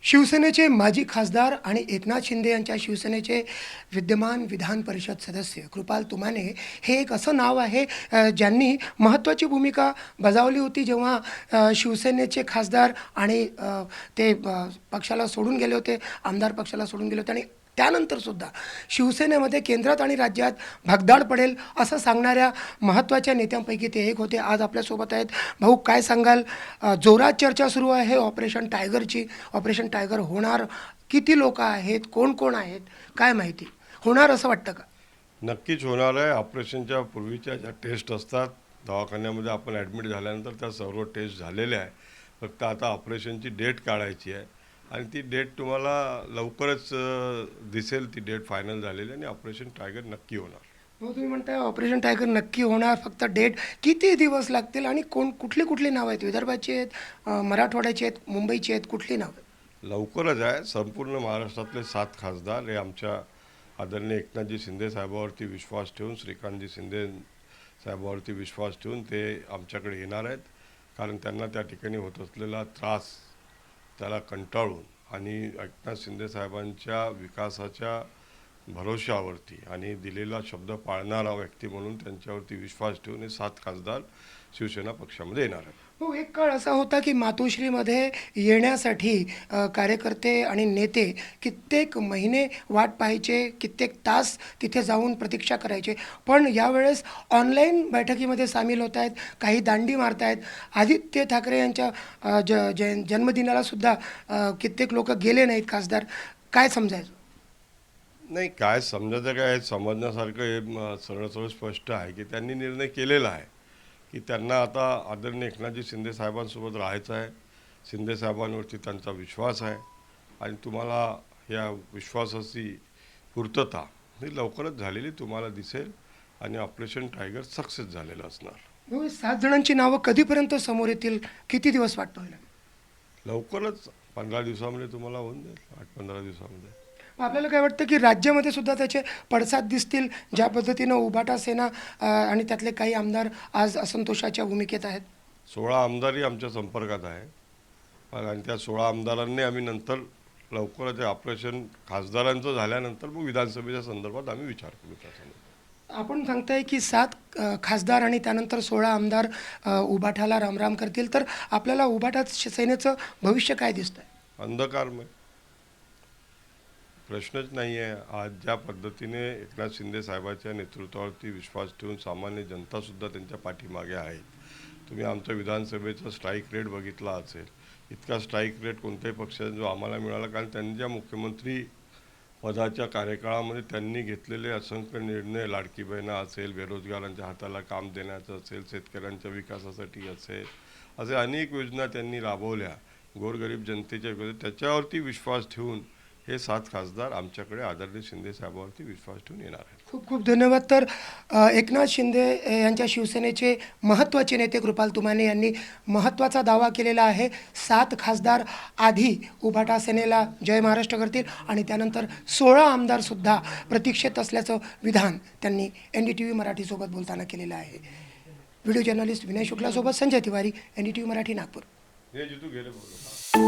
शिवसेनेचे माजी खासदार आणि एकनाथ शिंदे यांच्या शिवसेनेचे विद्यमान विधान परिषद सदस्य कृपाल तुमाने हे एक असं नाव आहे ज्यांनी महत्त्वाची भूमिका बजावली होती जेव्हा शिवसेनेचे खासदार आणि ते पक्षाला सोडून गेले होते, आमदार पक्षाला सोडून गेले होते आणि त्यानंतरसुद्धा शिवसेनेमध्ये केंद्रात आणि राज्यात भगदाड पडेल असं सांगणाऱ्या महत्त्वाच्या नेत्यांपैकी ते एक होते. आज आपल्यासोबत आहेत. भाऊ, काय सांगाल? जोरात चर्चा सुरू आहे ऑपरेशन टायगरची. ऑपरेशन टायगर होणार, किती लोक आहेत, कोण कोण आहेत, काय माहिती होणार असं वाटतं का? नक्कीच होणार आहे. ऑपरेशनच्या पूर्वीच्या ज्या टेस्ट असतात दवाखान्यामध्ये आपण ॲडमिट झाल्यानंतर त्या सर्व टेस्ट झालेल्या आहे. फक्त आता ऑपरेशनची डेट काढायची आहे आणि ती डेट तुम्हाला लवकरच दिसेल. ती डेट फायनल झालेली आणि ऑपरेशन टायगर नक्की होणार. हो, तुम्ही म्हणताय ऑपरेशन टायगर नक्की होणार, फक्त डेट किती दिवस लागतील आणि कुठली कुठली नावं आहेत? विदर्भाची आहेत, मराठवाड्याची आहेत, मुंबईची आहेत, कुठली नावं? लवकरच आहे. संपूर्ण महाराष्ट्रातले 7 खासदार हे आमच्या आदरणीय एकनाथजी शिंदे साहेबावरती विश्वास ठेवून, श्रीकांतजी शिंदे साहेबावरती विश्वास ठेवून ते आमच्याकडे येणार आहेत. कारण त्यांना त्या ठिकाणी होत असलेला त्रास त्याला कंटाळून आणि एकनाथ शिंदे साहेबांच्या विकासाच्या भरोशावरती आणि दिलेला शब्द पाळणारा व्यक्ती म्हणून त्यांच्यावरती विश्वास ठेवून हे 7 खासदार शिवसेना पक्षामध्ये येणार आहेत. हो, एक काळ असा होता की मातोश्रीमध्ये येण्यासाठी कार्यकर्ते आणि नेते कित्येक महिने वाट पाहायचे, कित्येक तास तिथे जाऊन प्रतीक्षा करायचे. पण यावेळेस ऑनलाईन बैठकीमध्ये सामील होत आहेत, काही दांडी मारत आहेत. आदित्य ठाकरे यांच्या जन्मदिनाला सुद्धा कित्येक लोक गेले नाहीत खासदार. काय समजायचं? नाही, काय समजायचं काय, हे समजण्यासारखं हे सरळ सरळ स्पष्ट आहे की त्यांनी निर्णय केलेला आहे की त्यांना आता आदरणीय एकनाथजी शिंदे साहेबांसोबत राहायचं आहे. शिंदे साहेबांवरती त्यांचा विश्वास आहे आणि तुम्हाला या विश्वासाची पूर्तता ही लवकरच झालेली तुम्हाला दिसेल आणि ऑपरेशन टायगर सक्सेस झालेलं असणार. हो, 7 जणांची नावं कधीपर्यंत समोर येतील? किती दिवस वाटतो? लवकरच 15 दिवसामध्ये तुम्हाला होऊन जाईल. 8-15 दिवसामध्ये. आपल्याला काय वाटतं की राज्यामध्ये सुद्धा त्याचे पडसाद दिसतील, ज्या पद्धतीनं उभाटा सेना आणि त्यातले काही आमदार आज असंतोषाच्या भूमिकेत आहेत? 16 आमदारही आमच्या संपर्कात आहे आणि त्या 16 आमदारांनी आम्ही नंतर लवकरच ऑपरेशन खासदारांचं झाल्यानंतर मग विधानसभेच्या संदर्भात आम्ही विचार करू. त्या संदर्भात आपण सांगताय की 7 खासदार आणि त्यानंतर 16 आमदार उभाटाला रामराम करतील, तर आपल्याला उभाटात सेनेचं भविष्य काय दिसतंय? अंधकारमय, प्रश्नच नाही आहे. आज ज्या पद्धतीने एकनाथ शिंदे साहेबांच्या नेतृत्वावरती विश्वास ठेवून सामान्य जनतासुद्धा त्यांच्या पाठीमागे आहे. तुम्ही आमच्या विधानसभेचा स्ट्राईक रेट बघितला असेल. इतका स्ट्राईक रेट कोणत्याही पक्षाचा जो आम्हाला मिळाला, कारण त्यांच्या मुख्यमंत्री पदाच्या कार्यकाळामध्ये त्यांनी घेतलेले असंख्य निर्णय, लाडकी बहिणा असेल, बेरोजगारांच्या हाताला काम देण्याचं असेल, शेतकऱ्यांच्या विकासासाठी असेल, असे अनेक योजना त्यांनी राबवल्या गोरगरीब जनतेच्या विकास. त्याच्यावरती विश्वास ठेवून हे 7 खासदार आमच्याकडे आदरणीय शिंदे साहेबांवरती विश्वास ठेवून येणार आहेत. खूप खूप धन्यवाद. तर एकनाथ शिंदे यांच्या शिवसेनेचे महत्त्वाचे नेते कृपाल तुमाने यांनी महत्त्वाचा दावा केलेला आहे. 7 खासदार आधी उभाटा सेनेला जय महाराष्ट्र करतील आणि त्यानंतर 16 आमदारसुद्धा प्रतीक्षेत असल्याचं विधान त्यांनी NDTV मराठीसोबत बोलताना केलेलं आहे. व्हिडिओ जर्नलिस्ट विनय शुक्लासोबत संजय तिवारी, NDTV मराठी, नागपूर. हे जितू गेले बोलू.